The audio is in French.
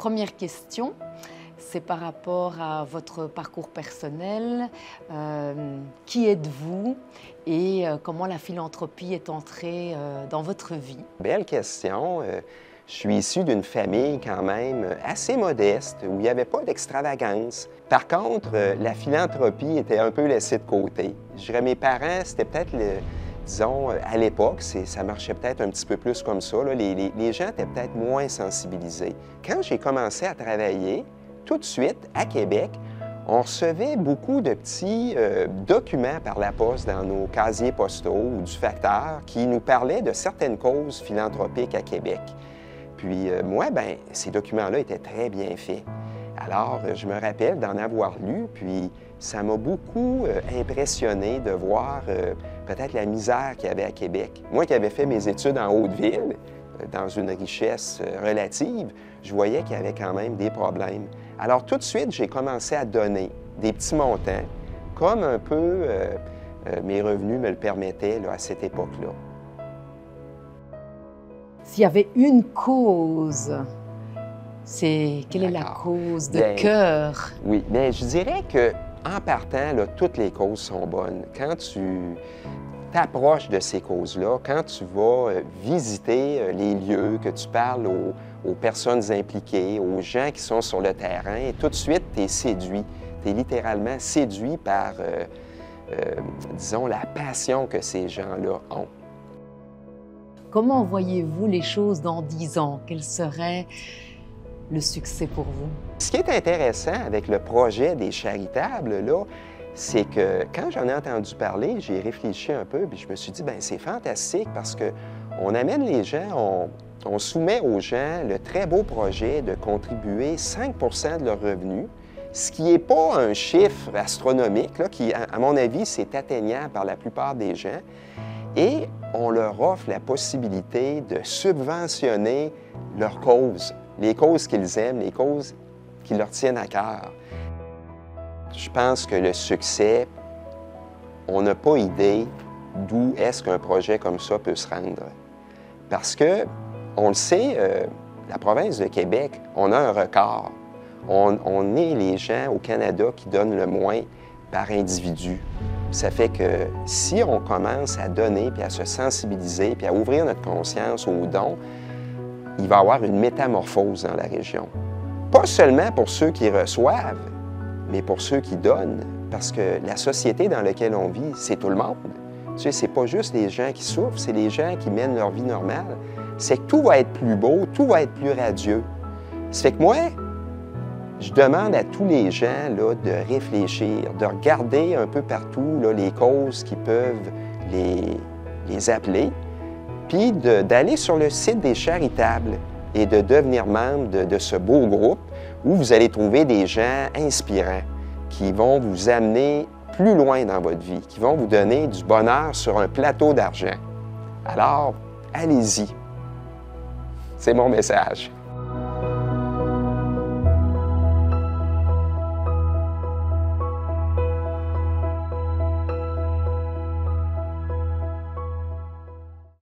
première question, c'est par rapport à votre parcours personnel. Qui êtes-vous et comment la philanthropie est entrée dans votre vie? Belle question. Je suis issu d'une famille quand même assez modeste, où il n'y avait pas d'extravagance. Par contre, la philanthropie était un peu laissée de côté. Je dirais, mes parents, c'était peut-être, disons, à l'époque, ça marchait peut-être un petit peu plus comme ça. Là. Les gens étaient peut-être moins sensibilisés. Quand j'ai commencé à travailler, tout de suite, à Québec, on recevait beaucoup de petits documents par la poste dans nos casiers postaux ou du facteur qui nous parlaient de certaines causes philanthropiques à Québec. Puis moi, bien, ces documents-là étaient très bien faits. Alors, je me rappelle d'en avoir lu, puis ça m'a beaucoup impressionné de voir peut-être la misère qu'il y avait à Québec. Moi qui avais fait mes études en Haute-Ville, dans une richesse relative, je voyais qu'il y avait quand même des problèmes. Alors, tout de suite, j'ai commencé à donner des petits montants, comme un peu mes revenus me le permettaient là, à cette époque-là. S'il y avait une cause, quelle est la cause de cœur? Oui, bien, je dirais qu'en partant, là, toutes les causes sont bonnes. Quand tu t'approches de ces causes-là, quand tu vas visiter les lieux, que tu parles aux personnes impliquées, aux gens qui sont sur le terrain, tout de suite, tu es séduit. Tu es littéralement séduit par, disons, la passion que ces gens-là ont. Comment voyez-vous les choses dans 10 ans? Quel serait le succès pour vous? Ce qui est intéressant avec le projet des charitables, là, c'est que quand j'en ai entendu parler, j'ai réfléchi un peu, puis je me suis dit, bien, c'est fantastique parce qu'on amène les gens, on soumet aux gens le très beau projet de contribuer 5 % de leurs revenus, ce qui n'est pas un chiffre astronomique, là, qui, à mon avis, c'est atteignable par la plupart des gens. Et on leur offre la possibilité de subventionner leurs causes, les causes qu'ils aiment, les causes qui leur tiennent à cœur. Je pense que le succès, on n'a pas idée d'où est-ce qu'un projet comme ça peut se rendre. Parce que, on le sait, la province de Québec, on a un record. On est les gens au Canada qui donnent le moins par individu. Ça fait que si on commence à donner, puis à se sensibiliser, puis à ouvrir notre conscience aux dons, il va y avoir une métamorphose dans la région. Pas seulement pour ceux qui reçoivent, mais pour ceux qui donnent. Parce que la société dans laquelle on vit, c'est tout le monde. Tu sais, c'est pas juste les gens qui souffrent, c'est les gens qui mènent leur vie normale. C'est que tout va être plus beau, tout va être plus radieux. Ça fait que moi, je demande à tous les gens là, de réfléchir, de regarder un peu partout là, les causes qui peuvent les appeler, puis d'aller sur le site des charitables et de devenir membre de ce beau groupe où vous allez trouver des gens inspirants qui vont vous amener plus loin dans votre vie, qui vont vous donner du bonheur sur un plateau d'argent. Alors, allez-y. C'est mon message.